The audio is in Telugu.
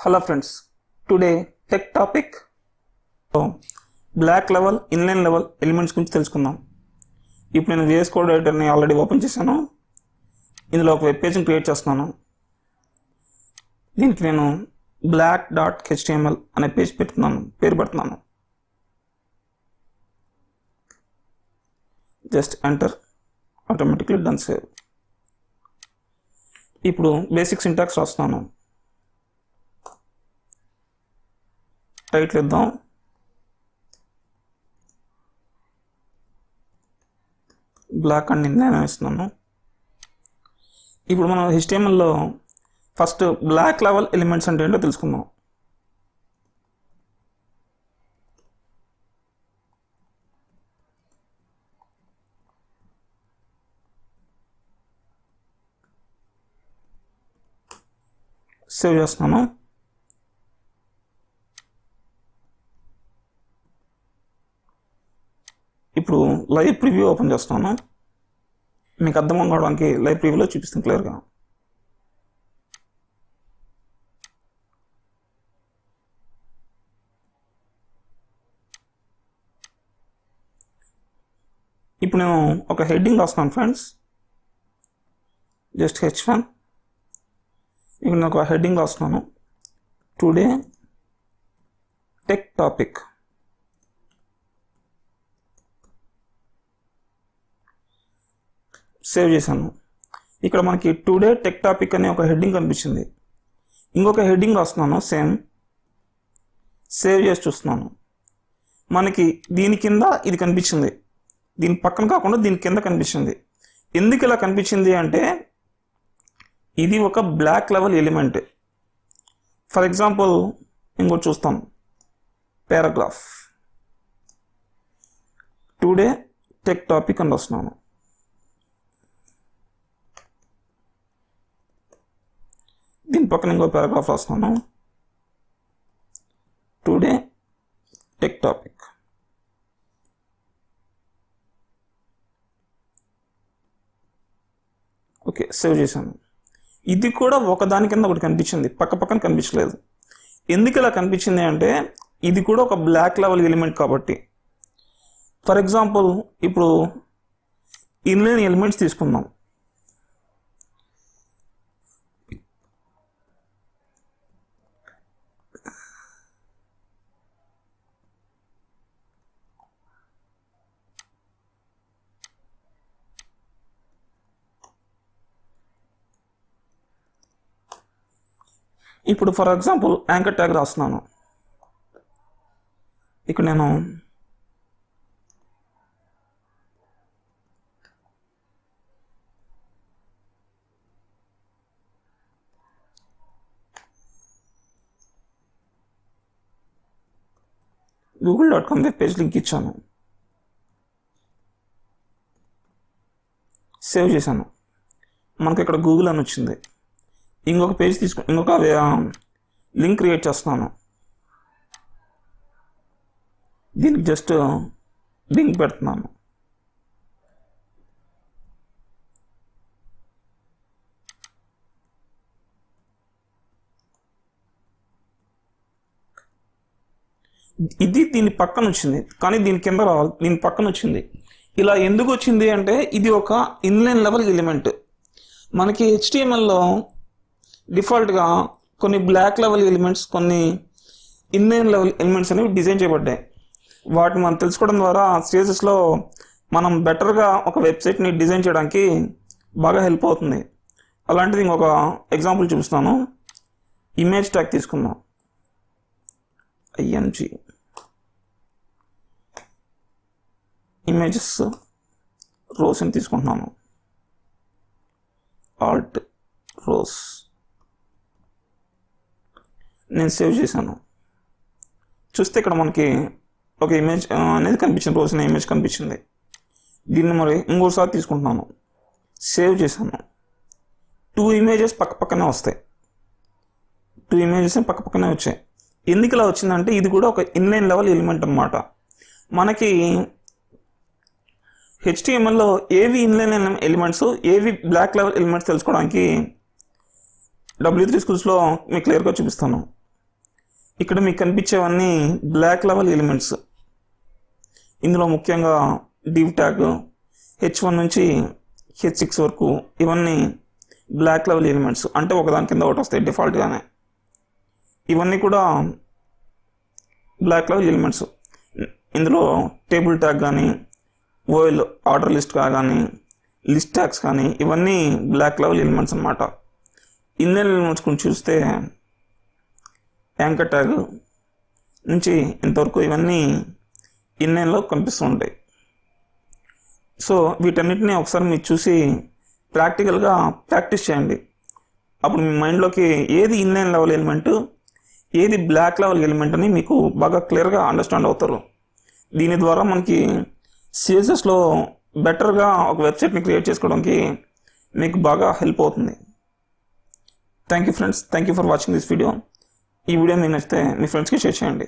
Hello friends, today tech topic black level, inline level elements గురించి తెలుసుకుందాం. ఇప్పుడు నేను VS Code ఎడిటర్ని ఆల్రెడీ ఓపెన్ చేశాను. ఇందులో ఒక వెబ్ పేజ్ని క్రియేట్ చేస్తున్నాను. దీనికి నేను black.html అనే పేజ్ పేరు పెడుతున్నాను. Just enter, automatically done save. ఇప్పుడు బేసిక్ సింటాక్స్ రాస్తున్నాను. టైటిల్ ఇద్దాం, బ్లాక్ అండ్ ఇన్లైన్ ఇస్తున్నాను. ఇప్పుడు మనం HTMLలో ఫస్ట్ బ్లాక్ లెవెల్ ఎలిమెంట్స్ అంటే ఏంటో తెలుసుకుందాం. సేవ్ చేస్తున్నాను. ఇప్పుడు లైవ్ ప్రివ్యూ ఓపెన్ చేస్తున్నాను. మీకు అర్థం కావడానికి లైవ్ ప్రివ్యూలో చూపిస్తాను క్లియర్గా. ఇప్పుడు నేను ఒక హెడ్డింగ్ రాస్తున్నాను ఫ్రెండ్స్, జస్ట్ H1. ఇప్పుడు నేను ఒక హెడ్డింగ్ రాస్తున్నాను, టుడే టెక్ టాపిక్. సేవ్ చేశాను. ఇక్కడ మనకి టుడే టెక్ టాపిక్ అనే ఒక హెడ్డింగ్ కనిపించింది. ఇంకొక హెడ్డింగ్ రాస్తున్నాను సేమ్, సేవ్ చేసి చూస్తున్నాను. మనకి దీని కింద ఇది కనిపించింది, దీని పక్కన కాకుండా దీని కింద కనిపించింది. ఎందుకు ఇలా కనిపించింది అంటే ఇది ఒక block level element. For example ఇంకోటి చూస్తాం, పారాగ్రాఫ్, టుడే టెక్ టాపిక్ అని రాస్తున్నాను. దీని పక్కన ఇంకో పారాగ్రాఫ్ రాస్తున్నాను, today tech topic. Okay, save చేశాను. ఇది కూడా ఒకదాని కింద ఒకటి కనిపించింది, పక్కన కనిపించలేదు. ఎందుకు ఇలా కనిపించింది అంటే ఇది కూడా ఒక బ్లాక్ లెవెల్ ఎలిమెంట్ కాబట్టి. ఫర్ ఎగ్జాంపుల్ ఇప్పుడు ఇన్లైన్ ఎలిమెంట్స్ తీసుకుందాం. ఇప్పుడు ఫర్ ఎగ్జాంపుల్ యాంకర్ ట్యాగ్ రాస్తున్నాను. ఇక్కడ నేను google.com వెబ్ పేజ్ లింక్ ఇచ్చాను, సేవ్ చేశాను. మనకి ఇక్కడ గూగుల్ అని వచ్చింది. ఇంకొక పేజ్ ఇంకొక లింక్ క్రియేట్ చేస్తున్నాను. దీనికి జస్ట్ లింక్ పెడుతున్నాను. ఇది దీని పక్కన వచ్చింది, కానీ దీని కింద రావాలి, దీని పక్కన వచ్చింది. ఇలా ఎందుకు వచ్చింది అంటే ఇది ఒక ఇన్లైన్ లెవెల్ ఎలిమెంట్. మనకి HTMLలో డిఫాల్ట్గా కొన్ని బ్లాక్ లెవెల్ ఎలిమెంట్స్, కొన్ని ఇన్లైన్ లెవెల్ ఎలిమెంట్స్ అనేవి డిజైన్ చేయబడ్డాయి. వాటిని మనం తెలుసుకోవడం ద్వారా స్టేజెస్లో మనం బెటర్గా ఒక వెబ్సైట్ని డిజైన్ చేయడానికి బాగా హెల్ప్ అవుతుంది. అలాంటిది ఇంకొక ఎగ్జాంపుల్ చూపిస్తాను. ఇమేజ్ ట్యాగ్ తీసుకుందాం, IMG ఇమేజెస్ రోస్ని తీసుకుంటున్నాను, ఆల్ట్ రోస్. నేను సేవ్ చేశాను. చూస్తే ఇక్కడ మనకి ఒక ఇమేజ్ అనేది కనిపించింది, రోజున ఇమేజ్ కనిపించింది. దీన్ని మరి ఇంకోసారి తీసుకుంటున్నాను, సేవ్ చేశాను. 2 ఇమేజెస్ పక్కనే వస్తాయి, 2 ఇమేజెస్ పక్కనే వచ్చాయి. ఎందుకు ఇలా వచ్చిందంటే ఇది కూడా ఒక ఇన్లైన్ లెవెల్ ఎలిమెంట్ అన్నమాట. మనకి HTMLలో ఏవి ఇన్లైన్ ఎలిమెంట్స్, ఏవి బ్లాక్ లెవెల్ ఎలిమెంట్స్ తెలుసుకోవడానికి W3 Schools మీకు క్లియర్గా చూపిస్తాను. ఇక్కడ మీకు కనిపించేవన్నీ బ్లాక్ లెవెల్ ఎలిమెంట్స్. ఇందులో ముఖ్యంగా డివ్ ట్యాగ్ H1 నుంచి H6 వరకు ఇవన్నీ బ్లాక్ లెవెల్ ఎలిమెంట్స్, అంటే ఒకదాని కింద ఒకటి వస్తాయి డిఫాల్ట్గానే. ఇవన్నీ కూడా బ్లాక్ లెవెల్ ఎలిమెంట్స్. ఇందులో టేబుల్ ట్యాగ్ కానీ, ఓఎల్ ఆర్డర్ లిస్ట్ కానీ, లిస్ట్ ట్యాగ్స్ కానీ ఇవన్నీ బ్లాక్ లెవెల్ ఎలిమెంట్స్ అన్నమాట. ఇన్లైన్ ఎలిమెంట్స్ గురించి చూస్తే యాంకర్ ట్యాగ్ నుంచి ఇంతవరకు ఇవన్నీ ఇన్లైన్లో కనిపిస్తూ ఉంటాయి. సో వీటన్నిటిని ఒకసారి మీరు చూసి ప్రాక్టికల్గా ప్రాక్టీస్ చేయండి. అప్పుడు మీ మైండ్లోకి ఏది ఇన్లైన్ లెవెల్ ఎలిమెంట్, ఏది బ్లాక్ లెవెల్ ఎలిమెంట్ అని మీకు బాగా క్లియర్గా అండర్స్టాండ్ అవుతారు. దీని ద్వారా మనకి CSSలో బెటర్గా ఒక వెబ్సైట్ని క్రియేట్ చేసుకోవడానికి మీకు బాగా హెల్ప్ అవుతుంది. Thank you friends, thank you for watching this video. ఈ వీడియో మీకు నచ్చితే మీ ఫ్రెండ్స్కి షేర్ చేయండి.